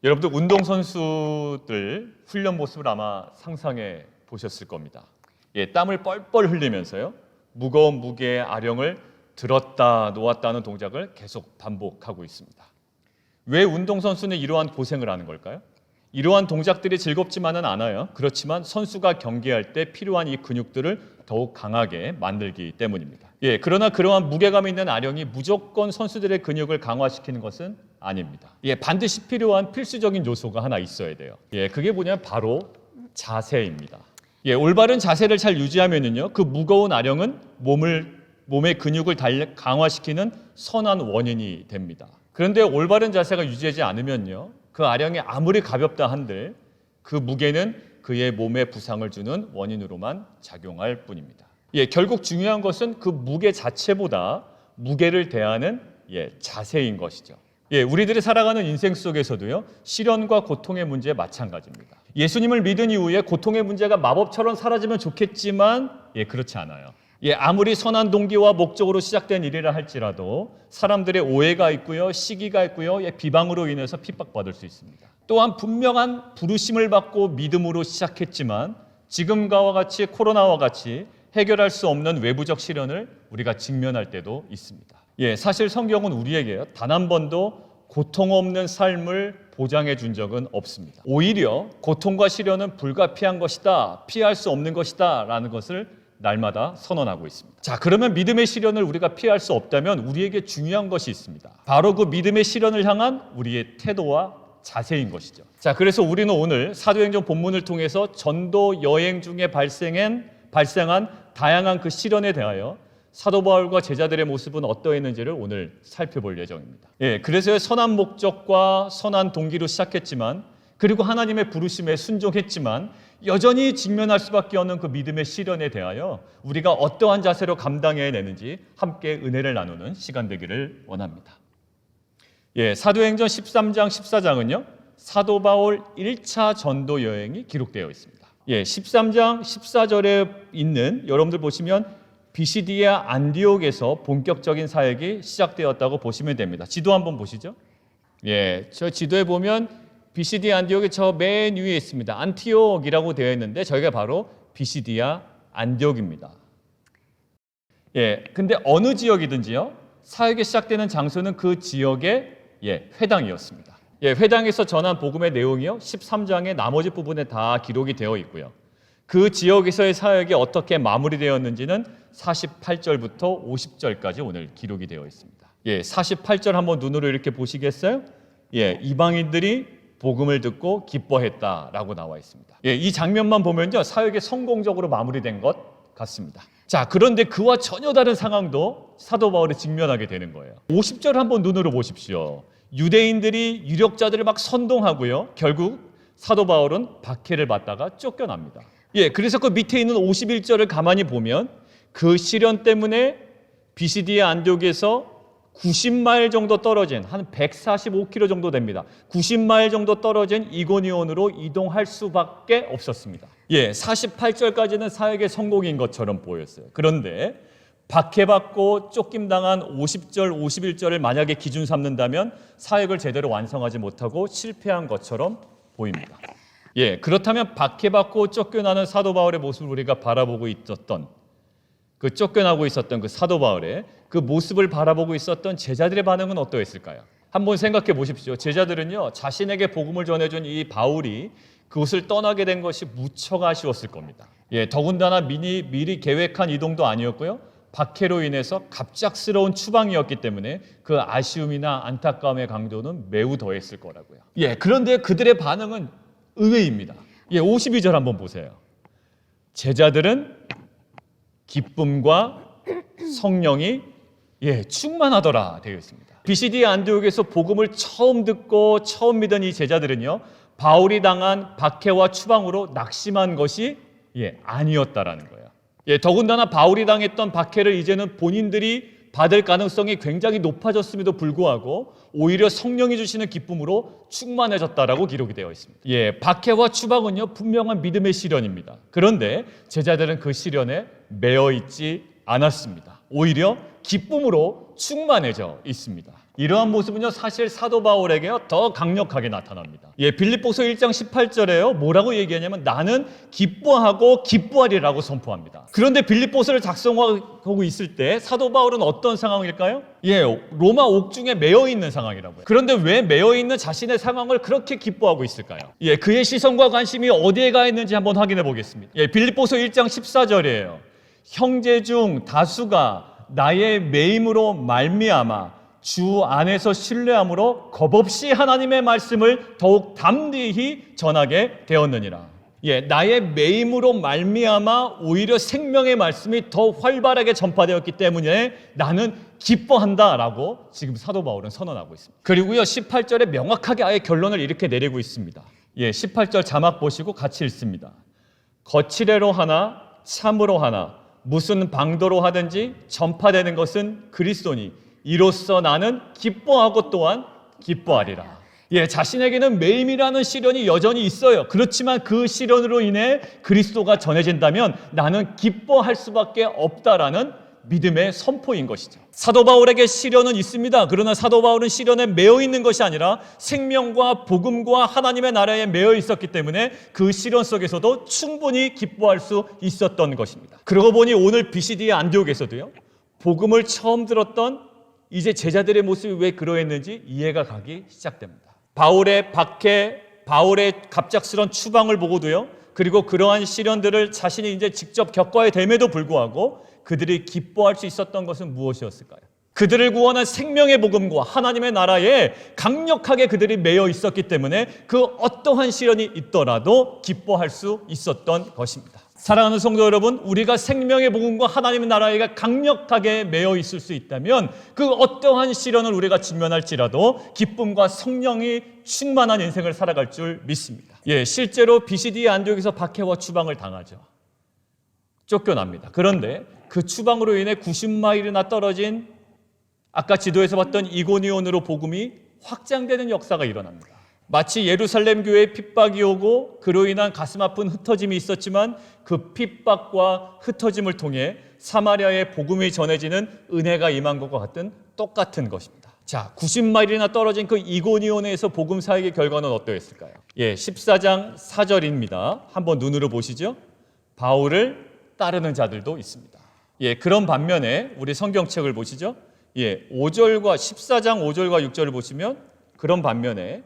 여러분들 운동선수들 훈련 모습을 아마 상상해 보셨을 겁니다. 땀을 뻘뻘 흘리면서요. 무거운 무게의 아령을 들었다 놓았다 하는 동작을 계속 반복하고 있습니다. 왜 운동선수는 이러한 고생을 하는 걸까요? 이러한 동작들이 즐겁지만은 않아요. 그렇지만 선수가 경기할 때 필요한 이 근육들을 더욱 강하게 만들기 때문입니다. 그러나 그러한 무게감 있는 아령이 무조건 선수들의 근육을 강화시키는 것은 아닙니다. 반드시 필요한 필수적인 요소가 하나 있어야 돼요. 그게 뭐냐면 바로 자세입니다. 올바른 자세를 잘 유지하면은요, 그 무거운 아령은 몸의 근육을 강화시키는 선한 원인이 됩니다. 그런데 올바른 자세가 유지되지 않으면요, 그 아령이 아무리 가볍다 한들 그 무게는 그의 몸에 부상을 주는 원인으로만 작용할 뿐입니다. 결국 중요한 것은 그 무게 자체보다 무게를 대하는 자세인 것이죠. 우리들이 살아가는 인생 속에서도요, 시련과 고통의 문제 마찬가지입니다. 예수님을 믿은 이후에 고통의 문제가 마법처럼 사라지면 좋겠지만 그렇지 않아요. 아무리 선한 동기와 목적으로 시작된 일이라 할지라도 사람들의 오해가 있고요, 시기가 있고요, 비방으로 인해서 핍박받을 수 있습니다. 또한 분명한 부르심을 받고 믿음으로 시작했지만 지금과 같이 코로나와 같이 해결할 수 없는 외부적 시련을 우리가 직면할 때도 있습니다. 사실 성경은 우리에게 단 한 번도 고통 없는 삶을 보장해 준 적은 없습니다. 오히려 고통과 시련은 불가피한 것이다, 피할 수 없는 것이다 라는 것을 날마다 선언하고 있습니다. 자, 그러면 믿음의 시련을 우리가 피할 수 없다면 우리에게 중요한 것이 있습니다. 바로 그 믿음의 시련을 향한 우리의 태도와 자세인 것이죠. 자, 그래서 우리는 오늘 사도행전 본문을 통해서 전도 여행 중에 발생한 다양한 그 시련에 대하여 사도 바울과 제자들의 모습은 어떠했는지를 오늘 살펴볼 예정입니다. 그래서 선한 목적과 선한 동기로 시작했지만, 그리고 하나님의 부르심에 순종했지만 여전히 직면할 수밖에 없는 그 믿음의 시련에 대하여 우리가 어떠한 자세로 감당해내는지 함께 은혜를 나누는 시간 되기를 원합니다. 사도행전 13장 14장은요 사도 바울 1차 전도 여행이 기록되어 있습니다. 13장 14절에 있는, 여러분들 보시면 비시디아 안디옥에서 본격적인 사역이 시작되었다고 보시면 됩니다. 지도 한번 보시죠. 저 지도에 보면 비시디아 안디옥이 저 맨 위에 있습니다. 안티옥이라고 되어 있는데 저희가 바로 비시디아 안디옥입니다. 근데 어느 지역이든지요, 사역이 시작되는 장소는 그 지역의 회당이었습니다. 회당에서 전한 복음의 내용이요 13장의 나머지 부분에 다 기록이 되어 있고요. 그 지역에서의 사역이 어떻게 마무리되었는지는 48절부터 50절까지 오늘 기록이 되어 있습니다. 48절 한번 눈으로 이렇게 보시겠어요? 이방인들이 복음을 듣고 기뻐했다라고 나와 있습니다. 이 장면만 보면요 사역이 성공적으로 마무리된 것 같습니다. 자, 그런데 그와 전혀 다른 상황도 사도 바울이 직면하게 되는 거예요. 50절 한번 눈으로 보십시오. 유대인들이 유력자들을 막 선동하고요, 결국 사도 바울은 박해를 받다가 쫓겨납니다. 그래서 그 밑에 있는 51절을 가만히 보면 그 시련 때문에 비시디아 안디옥에서 90마일 정도 떨어진, 한 145km 정도 됩니다. 90마일 정도 떨어진 이고니온으로 이동할 수밖에 없었습니다. 48절까지는 사역의 성공인 것처럼 보였어요. 그런데 박해받고 쫓김당한 50절, 51절을 만약에 기준 삼는다면 사역을 제대로 완성하지 못하고 실패한 것처럼 보입니다. 그렇다면 박해받고 쫓겨나는 사도 바울의 모습을 우리가 바라보고 있었던, 그 쫓겨나고 있었던 그 사도 바울의 그 모습을 바라보고 있었던 제자들의 반응은 어떠했을까요? 한번 생각해 보십시오. 제자들은요 자신에게 복음을 전해준 이 바울이 그곳을 떠나게 된 것이 무척 아쉬웠을 겁니다. 더군다나 미리 계획한 이동도 아니었고요, 박해로 인해서 갑작스러운 추방이었기 때문에 그 아쉬움이나 안타까움의 강도는 매우 더했을 거라고요. 그런데 그들의 반응은 의외입니다. 52절 한번 보세요. 제자들은 기쁨과 성령이 충만하더라 되어 있습니다. 비시디아 안디옥에서 복음을 처음 듣고 처음 믿은 이 제자들은요 바울이 당한 박해와 추방으로 낙심한 것이 아니었다라는 거예요. 더군다나 바울이 당했던 박해를 이제는 본인들이 받을 가능성이 굉장히 높아졌음에도 불구하고 오히려 성령이 주시는 기쁨으로 충만해졌다라고 기록이 되어 있습니다. 박해와 추방은요 분명한 믿음의 시련입니다. 그런데 제자들은 그 시련에 매여 있지 않았습니다. 오히려 기쁨으로 충만해져 있습니다. 이러한 모습은요 사실 사도 바울에게 더 강력하게 나타납니다. 빌립보서 1장 18절에요 뭐라고 얘기하냐면 나는 기뻐하고 기뻐하리라고 선포합니다. 그런데 빌립보서를 작성하고 있을 때 사도 바울은 어떤 상황일까요? 로마 옥중에 매여 있는 상황이라고요. 그런데 왜 매여 있는 자신의 상황을 그렇게 기뻐하고 있을까요? 그의 시선과 관심이 어디에 가 있는지 한번 확인해 보겠습니다. 빌립보서 1장 14절이에요. 형제 중 다수가 나의 매임으로 말미암아 주 안에서 신뢰함으로 겁없이 하나님의 말씀을 더욱 담대히 전하게 되었느니라. 나의 매임으로 말미암아 오히려 생명의 말씀이 더 활발하게 전파되었기 때문에 나는 기뻐한다라고 지금 사도 바울은 선언하고 있습니다. 그리고요 18절에 명확하게 아예 결론을 이렇게 내리고 있습니다. 18절 자막 보시고 같이 읽습니다. 거칠애로 하나 참으로 하나 무슨 방도로 하든지 전파되는 것은 그리스도니 이로써 나는 기뻐하고 또한 기뻐하리라. 자신에게는 매임이라는 시련이 여전히 있어요. 그렇지만 그 시련으로 인해 그리스도가 전해진다면 나는 기뻐할 수밖에 없다라는 믿음의 선포인 것이죠. 사도 바울에게 시련은 있습니다. 그러나 사도 바울은 시련에 매여 있는 것이 아니라 생명과 복음과 하나님의 나라에 매여 있었기 때문에 그 시련 속에서도 충분히 기뻐할 수 있었던 것입니다. 그러고 보니 오늘 BCD의 안디옥에서도요 복음을 처음 들었던 이제 제자들의 모습이 왜 그러했는지 이해가 가기 시작됩니다. 바울의 박해, 바울의 갑작스런 추방을 보고도요. 그리고 그러한 시련들을 자신이 이제 직접 겪어야 됨에도 불구하고 그들이 기뻐할 수 있었던 것은 무엇이었을까요? 그들을 구원한 생명의 복음과 하나님의 나라에 강력하게 그들이 매여 있었기 때문에 그 어떠한 시련이 있더라도 기뻐할 수 있었던 것입니다. 사랑하는 성도 여러분, 우리가 생명의 복음과 하나님의 나라에 강력하게 매여 있을 수 있다면 그 어떠한 시련을 우리가 직면할지라도 기쁨과 성령이 충만한 인생을 살아갈 줄 믿습니다. 실제로 BCD 안디옥에서 박해와 추방을 당하죠. 쫓겨납니다. 그런데 그 추방으로 인해 90마일이나 떨어진 아까 지도에서 봤던 이고니온으로 복음이 확장되는 역사가 일어납니다. 마치 예루살렘 교회에 핍박이 오고 그로 인한 가슴 아픈 흩어짐이 있었지만 그 핍박과 흩어짐을 통해 사마리아의 복음이 전해지는 은혜가 임한 것과 같은 똑같은 것입니다. 자, 90마일이나 떨어진 그 이고니온에서 복음 사역의 결과는 어떠했을까요? 14장 4절입니다. 한번 눈으로 보시죠. 바울을 따르는 자들도 있습니다. 그런 반면에 우리 성경책을 보시죠. 5절과 14장 5절과 6절을 보시면 그런 반면에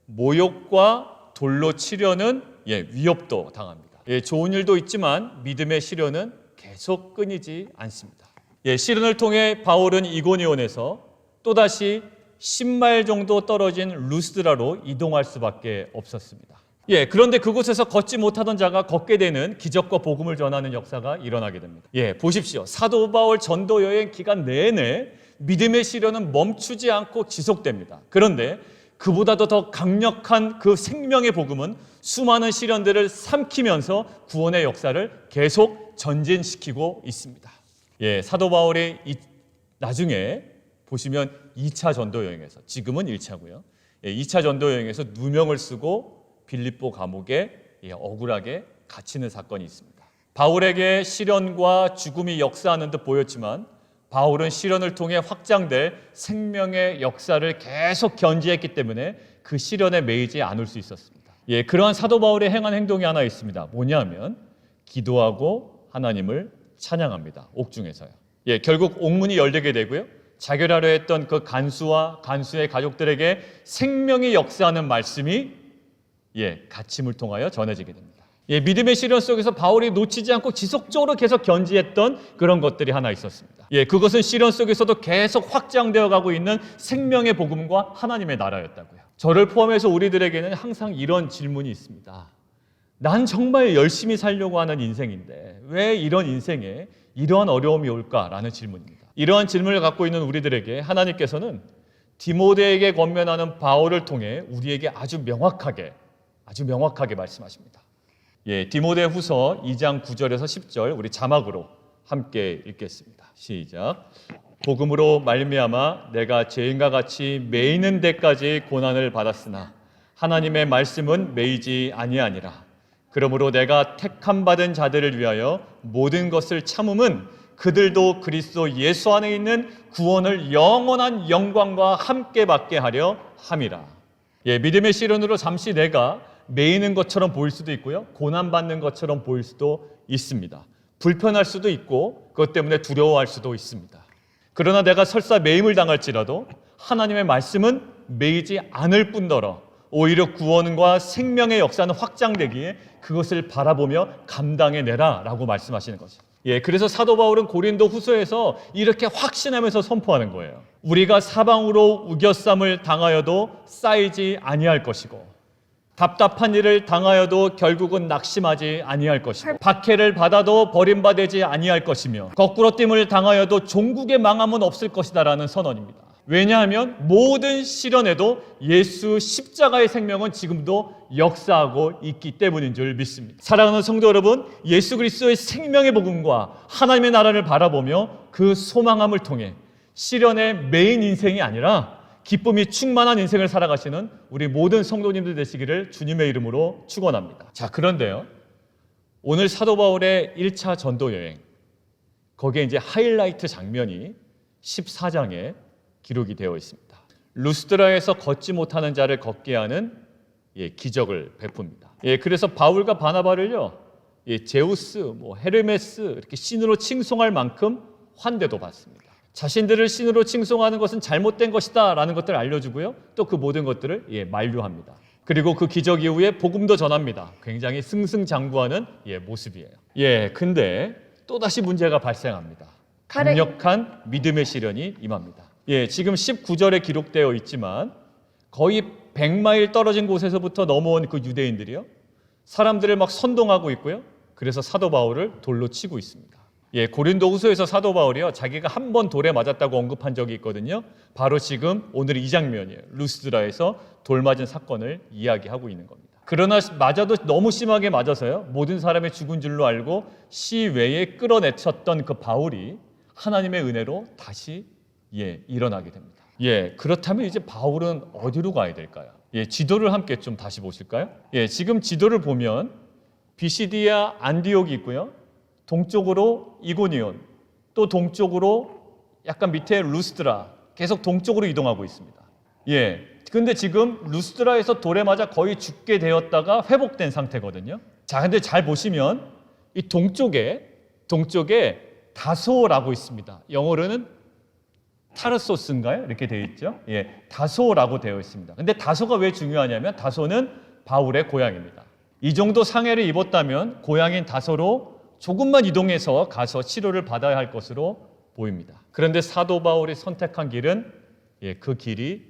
모욕과 돌로 치려는 위협도 당합니다. 좋은 일도 있지만 믿음의 시련은 계속 끊이지 않습니다. 시련을 통해 바울은 이고니온에서 또다시 10마일 정도 떨어진 루스드라로 이동할 수밖에 없었습니다. 그런데 그곳에서 걷지 못하던 자가 걷게 되는 기적과 복음을 전하는 역사가 일어나게 됩니다. 보십시오. 사도 바울 전도 여행 기간 내내 믿음의 시련은 멈추지 않고 지속됩니다. 그런데 그보다도 더 강력한 그 생명의 복음은 수많은 시련들을 삼키면서 구원의 역사를 계속 전진시키고 있습니다. 사도 바울이 나중에 보시면 2차 전도 여행에서, 지금은 1차고요. 2차 전도 여행에서 누명을 쓰고 빌립보 감옥에 억울하게 갇히는 사건이 있습니다. 바울에게 시련과 죽음이 역사하는 듯 보였지만 바울은 시련을 통해 확장될 생명의 역사를 계속 견지했기 때문에 그 시련에 매이지 않을 수 있었습니다. 그러한 사도 바울의 행한 행동이 하나 있습니다. 뭐냐면 기도하고 하나님을 찬양합니다. 옥중에서요. 결국 옥문이 열리게 되고요. 자결하려 했던 그 간수와 간수의 가족들에게 생명이 역사하는 말씀이 갇힘을 통하여 전해지게 됩니다. 믿음의 시련 속에서 바울이 놓치지 않고 지속적으로 계속 견지했던 그런 것들이 하나 있었습니다. 그것은 시련 속에서도 계속 확장되어 가고 있는 생명의 복음과 하나님의 나라였다고요. 저를 포함해서 우리들에게는 항상 이런 질문이 있습니다. 난 정말 열심히 살려고 하는 인생인데 왜 이런 인생에 이러한 어려움이 올까라는 질문입니다. 이러한 질문을 갖고 있는 우리들에게 하나님께서는 디모데에게 권면하는 바울을 통해 우리에게 아주 명확하게 말씀하십니다. 디모데 후서 2장 9절에서 10절 우리 자막으로 함께 읽겠습니다. 시작. 복음으로 말미암아 내가 죄인과 같이 매이는 데까지 고난을 받았으나 하나님의 말씀은 매이지 아니하니라. 그러므로 내가 택함 받은 자들을 위하여 모든 것을 참음은 그들도 그리스도 예수 안에 있는 구원을 영원한 영광과 함께 받게 하려 함이라. 믿음의 시련으로 잠시 내가 매이는 것처럼 보일 수도 있고요, 고난받는 것처럼 보일 수도 있습니다. 불편할 수도 있고 그것 때문에 두려워할 수도 있습니다. 그러나 내가 설사 매임을 당할지라도 하나님의 말씀은 매이지 않을 뿐더러 오히려 구원과 생명의 역사는 확장되기에 그것을 바라보며 감당해내라 라고 말씀하시는 거죠. 그래서 사도 바울은 고린도 후서에서 이렇게 확신하면서 선포하는 거예요. 우리가 사방으로 우겨쌈을 당하여도 쌓이지 아니할 것이고, 답답한 일을 당하여도 결국은 낙심하지 아니할 것이고, 박해를 받아도 버림받지 아니할 것이며, 거꾸로짐을 당하여도 종국의 망함은 없을 것이다라는 선언입니다. 왜냐하면 모든 시련에도 예수 십자가의 생명은 지금도 역사하고 있기 때문인 줄 믿습니다. 사랑하는 성도 여러분, 예수 그리스도의 생명의 복음과 하나님의 나라를 바라보며 그 소망함을 통해 시련의 메인 인생이 아니라 기쁨이 충만한 인생을 살아가시는 우리 모든 성도님들 되시기를 주님의 이름으로 축원합니다. 자, 그런데요, 오늘 사도 바울의 1차 전도 여행, 거기에 이제 하이라이트 장면이 14장에 기록이 되어 있습니다. 루스드라에서 걷지 못하는 자를 걷게 하는 기적을 베풉니다. 그래서 바울과 바나바를요, 제우스, 헤르메스 이렇게 신으로 칭송할 만큼 환대도 받습니다. 자신들을 신으로 칭송하는 것은 잘못된 것이다 라는 것들을 알려주고요, 또 그 모든 것들을 만류합니다. 그리고 그 기적 이후에 복음도 전합니다. 굉장히 승승장구하는 모습이에요. 근데 또다시 문제가 발생합니다. 강력한 믿음의 시련이 임합니다. 지금 19절에 기록되어 있지만 거의 100마일 떨어진 곳에서부터 넘어온 그 유대인들이요, 사람들을 막 선동하고 있고요, 그래서 사도 바울을 돌로 치고 있습니다. 고린도 후서에서 사도 바울이요, 자기가 한 번 돌에 맞았다고 언급한 적이 있거든요. 바로 지금 오늘 이 장면이에요. 루스드라에서 돌 맞은 사건을 이야기하고 있는 겁니다. 그러나 맞아도 너무 심하게 맞아서요, 모든 사람이 죽은 줄로 알고 시외에 끌어내쳤던 그 바울이 하나님의 은혜로 다시 일어나게 됩니다. 그렇다면 이제 바울은 어디로 가야 될까요? 지도를 함께 좀 다시 보실까요? 지금 지도를 보면 비시디아 안디옥이 있고요, 동쪽으로 이고니온, 또 동쪽으로 약간 밑에 루스드라, 계속 동쪽으로 이동하고 있습니다. 근데 지금 루스드라에서 돌에 맞아 거의 죽게 되었다가 회복된 상태거든요. 자, 근데 잘 보시면 이 동쪽에 다소라고 있습니다. 영어로는 타르소스인가요? 이렇게 되어 있죠. 다소라고 되어 있습니다. 근데 다소가 왜 중요하냐면 다소는 바울의 고향입니다. 이 정도 상해를 입었다면 고향인 다소로 조금만 이동해서 가서 치료를 받아야 할 것으로 보입니다. 그런데 사도 바울이 선택한 길은 그 길이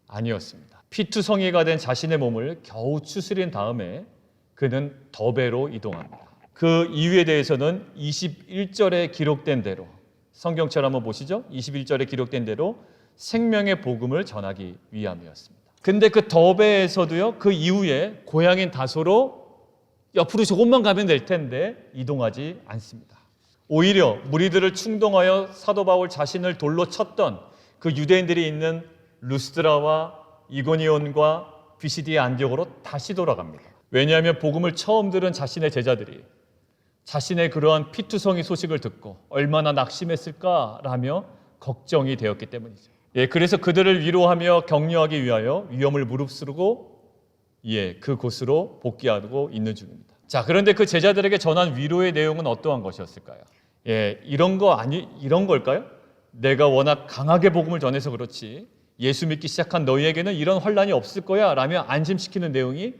아니었습니다. 피투성이가 된 자신의 몸을 겨우 추스린 다음에 그는 더베로 이동합니다. 그 이유에 대해서는 21절에 기록된 대로, 성경처럼 한번 보시죠. 21절에 기록된 대로 생명의 복음을 전하기 위함이었습니다. 근데 그 더베에서도요, 그 이후에 고향인 다소로 옆으로 조금만 가면 될 텐데 이동하지 않습니다. 오히려 무리들을 충동하여 사도 바울 자신을 돌로 쳤던 그 유대인들이 있는 루스드라와 이고니온과 비시디아 안디옥으로 다시 돌아갑니다. 왜냐하면 복음을 처음 들은 자신의 제자들이 자신의 그러한 피투성이 소식을 듣고 얼마나 낙심했을까라며 걱정이 되었기 때문이죠. 그래서 그들을 위로하며 격려하기 위하여 위험을 무릅쓰고 그곳으로 복귀하고 있는 중입니다. 자, 그런데 그 제자들에게 전한 위로의 내용은 어떠한 것이었을까요? 이런 걸까요? 내가 워낙 강하게 복음을 전해서 그렇지 예수 믿기 시작한 너희에게는 이런 환난이 없을 거야 라며 안심시키는 내용이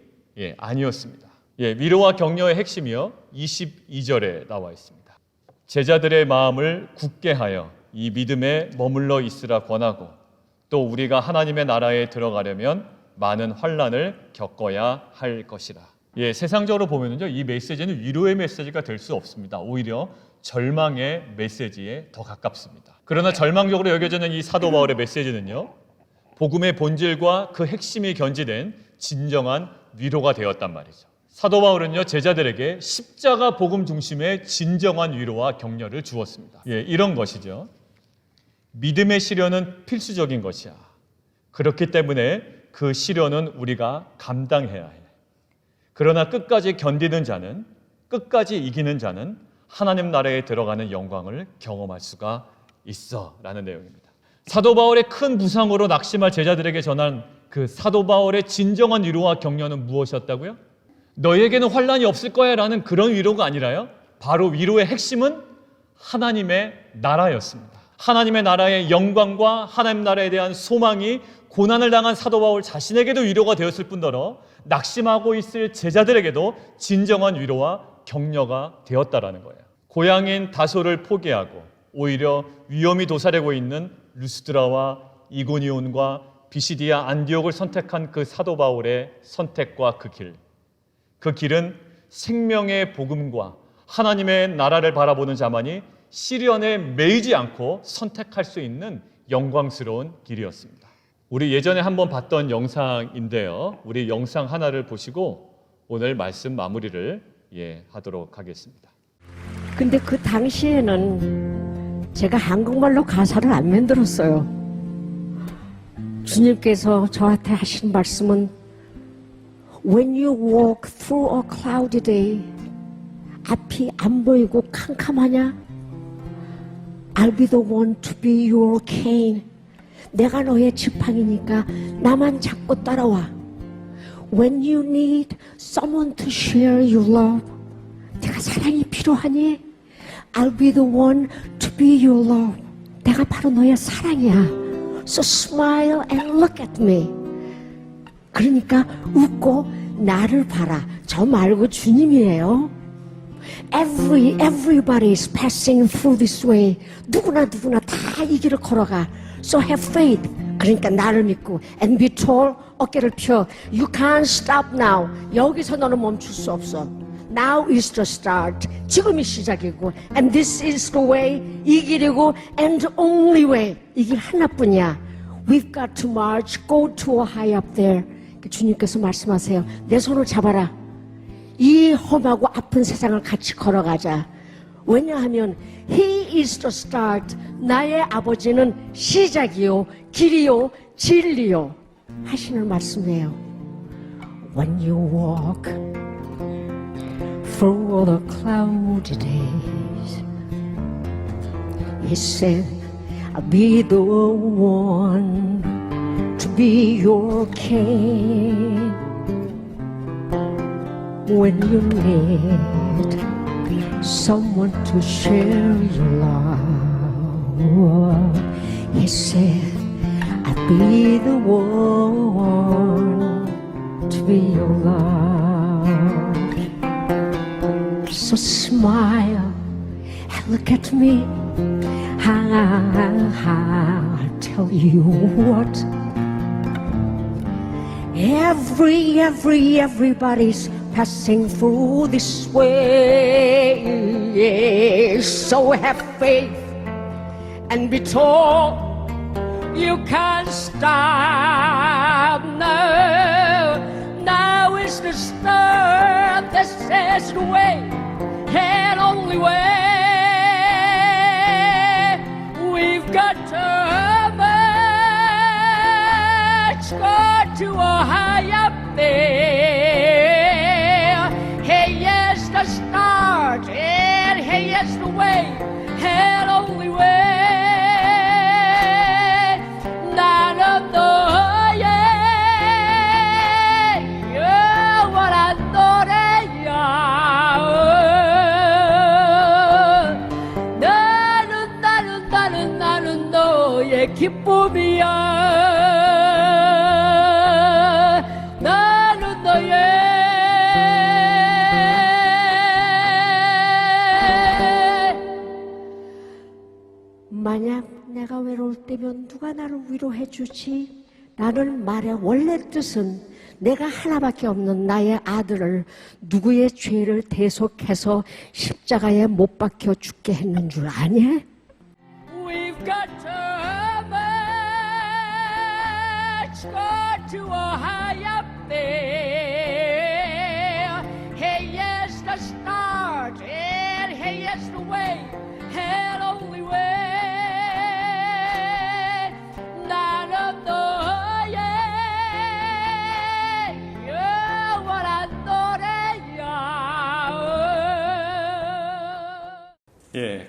아니었습니다. 위로와 격려의 핵심이요, 22절에 나와 있습니다. 제자들의 마음을 굳게 하여 이 믿음에 머물러 있으라 권하고, 또 우리가 하나님의 나라에 들어가려면 많은 환난을 겪어야 할 것이라. 세상적으로 보면은요, 이 메시지는 위로의 메시지가 될 수 없습니다. 오히려 절망의 메시지에 더 가깝습니다. 그러나 절망적으로 여겨지는 이 사도 바울의 메시지는요, 복음의 본질과 그 핵심이 견지된 진정한 위로가 되었단 말이죠. 사도 바울은요, 제자들에게 십자가 복음 중심의 진정한 위로와 격려를 주었습니다. 이런 것이죠. 믿음의 시련은 필수적인 것이야. 그렇기 때문에 그 시련은 우리가 감당해야 해. 그러나 끝까지 견디는 자는, 끝까지 이기는 자는 하나님 나라에 들어가는 영광을 경험할 수가 있어 라는 내용입니다. 사도 바울의 큰 부상으로 낙심할 제자들에게 전한 그 사도 바울의 진정한 위로와 격려는 무엇이었다고요? 너희에게는 환난이 없을 거야 라는 그런 위로가 아니라요, 바로 위로의 핵심은 하나님의 나라였습니다. 하나님의 나라의 영광과 하나님 나라에 대한 소망이 고난을 당한 사도 바울 자신에게도 위로가 되었을 뿐더러 낙심하고 있을 제자들에게도 진정한 위로와 격려가 되었다라는 거예요. 고향인 다소를 포기하고 오히려 위험이 도사리고 있는 루스드라와 이고니온과 비시디아 안디옥을 선택한 그 사도 바울의 선택과 그 길은 생명의 복음과 하나님의 나라를 바라보는 자만이 시련에 매이지 않고 선택할 수 있는 영광스러운 길이었습니다. 우리 예전에 한번 봤던 영상인데요, 우리 영상 하나를 보시고 오늘 말씀 마무리를 하도록 하겠습니다. 근데 그 당시에는 제가 한국말로 가사를 안 만들었어요. 주님께서 저한테 하신 말씀은 When you walk through a cloudy day, 앞이 안 보이고 캄캄하냐? I'll be the one to be your cane. 내가 너의 지팡이니까 나만 잡고 따라와. When you need someone to share your love, 내가 사랑이 필요하니? I'll be the one to be your love. 내가 바로 너의 사랑이야. So smile and look at me. 그러니까 웃고 나를 봐라. 저 말고 주님이에요. Everybody is passing through this way. 누구나 다 이 길을 걸어가. So have faith. 그러니까 나를 믿고 and be tall. 어깨를 펴. You can't stop now. 여기서 너는 멈출 수 없어. Now is the start. 지금이 시작이고 and this is the way. 이 길이고 and only way. 이 길 하나뿐이야. We've got to march. Go to a high up there. 주님께서 말씀하세요. 내 손을 잡아라. 이 험하고 아픈 세상을 같이 걸어가자. 왜냐하면 He is the start. 나의 아버지는 시작이요, 길이요, 진리요 하시는 말씀이에요. When you walk through the cloudy days, He said, I'll be the one to be your king. When you need someone to share your love, He said, I'll be the one to be your love. So smile and look at me. I'll tell you what. Everybody's passing through this way. So have faith and be tall. You can't stop now. Now is the start. This is the way and only way. We've got to march, go to a high up there. Hey, yes, the start, and hey, yes, the way, and only way. None of the what I thought 나는 너의 기쁨이야. 나는 너의 만약 내가 외로울 때면 누가 나를 위로해 주지? 라는 말의 원래 뜻은 내가 하나밖에 없는 나의 아들을 누구의 죄를 대속해서 십자가에 못 박혀 죽게 했는 줄 아니? We've got to march, go to a high up there. Hey, yes, the start, and hey, yes, the way, and only way. None of the what I thought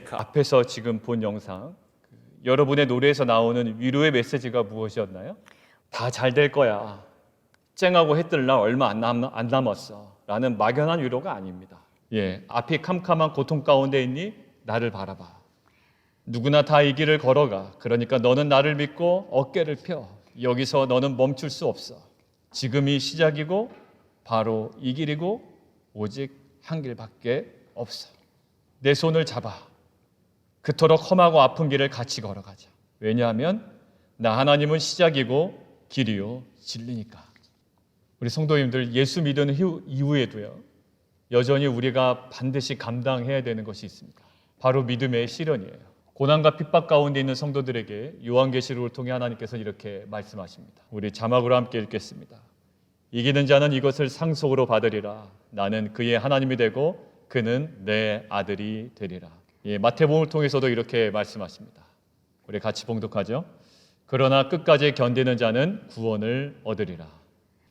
그 앞에서 지금 본 영상, 여러분의 노래에서 나오는 위로의 메시지가 무엇이었나요? 다 잘 될 거야. 쨍하고 해 뜰 날 얼마 안 남았어. 라는 막연한 위로가 아닙니다. 앞이 캄캄한 고통 가운데 있니? 나를 바라봐. 누구나 다 이 길을 걸어가. 그러니까 너는 나를 믿고 어깨를 펴. 여기서 너는 멈출 수 없어. 지금이 시작이고 바로 이 길이고 오직 한 길밖에 없어. 내 손을 잡아. 그토록 험하고 아픈 길을 같이 걸어가자. 왜냐하면 나 하나님은 시작이고 길이요 진리니까. 우리 성도님들, 예수 믿은 이후에도요, 여전히 우리가 반드시 감당해야 되는 것이 있습니다. 바로 믿음의 시련이에요. 고난과 핍박 가운데 있는 성도들에게 요한계시록을 통해 하나님께서 이렇게 말씀하십니다. 우리 자막으로 함께 읽겠습니다. 이기는 자는 이것을 상속으로 받으리라. 나는 그의 하나님이 되고 그는 내 아들이 되리라. 마태복음을 통해서도 이렇게 말씀하십니다. 우리 같이 봉독하죠. 그러나 끝까지 견디는 자는 구원을 얻으리라.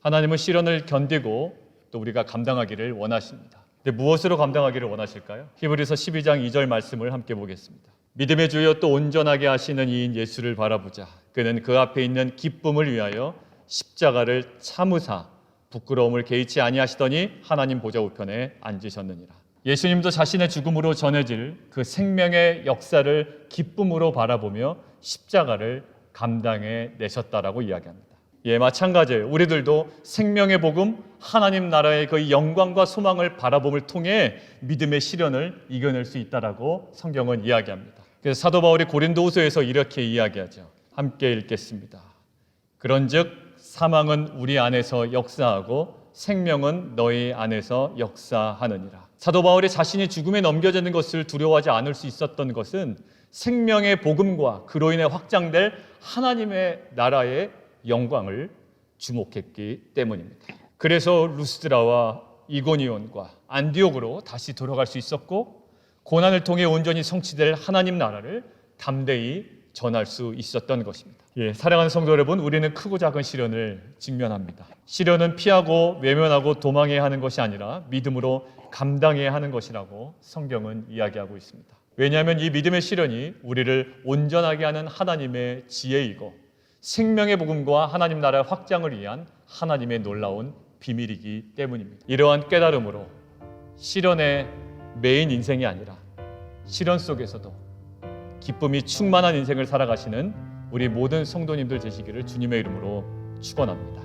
하나님은 시련을 견디고 또 우리가 감당하기를 원하십니다. 근데 무엇으로 감당하기를 원하실까요? 히브리서 12장 2절 말씀을 함께 보겠습니다. 믿음의 주여 또 온전하게 하시는 이인 예수를 바라보자. 그는 그 앞에 있는 기쁨을 위하여 십자가를 참으사 부끄러움을 개의치 아니하시더니 하나님 보좌 우편에 앉으셨느니라. 예수님도 자신의 죽음으로 전해질 그 생명의 역사를 기쁨으로 바라보며 십자가를 감당해 내셨다라고 이야기합니다. 마찬가지예요. 우리들도 생명의 복음, 하나님 나라의 그 영광과 소망을 바라봄을 통해 믿음의 시련을 이겨낼 수 있다라고 성경은 이야기합니다. 그래서 사도 바울이 고린도후서에서 이렇게 이야기하죠. 함께 읽겠습니다. 그런즉 사망은 우리 안에서 역사하고 생명은 너희 안에서 역사하느니라. 사도 바울이 자신이 죽음에 넘겨지는 것을 두려워하지 않을 수 있었던 것은 생명의 복음과 그로 인해 확장될 하나님의 나라의 영광을 주목했기 때문입니다. 그래서 루스드라와 이고니온과 안디옥으로 다시 돌아갈 수 있었고 고난을 통해 온전히 성취될 하나님 나라를 담대히 전할 수 있었던 것입니다. 사랑하는 성도 여러분, 우리는 크고 작은 시련을 직면합니다. 시련은 피하고 외면하고 도망해야 하는 것이 아니라 믿음으로 감당해야 하는 것이라고 성경은 이야기하고 있습니다. 왜냐하면 이 믿음의 시련이 우리를 온전하게 하는 하나님의 지혜이고 생명의 복음과 하나님 나라의 확장을 위한 하나님의 놀라운 비밀이기 때문입니다. 이러한 깨달음으로 시련의 메인 인생이 아니라 시련 속에서도 기쁨이 충만한 인생을 살아가시는 우리 모든 성도님들 되시기를 주님의 이름으로 축원합니다.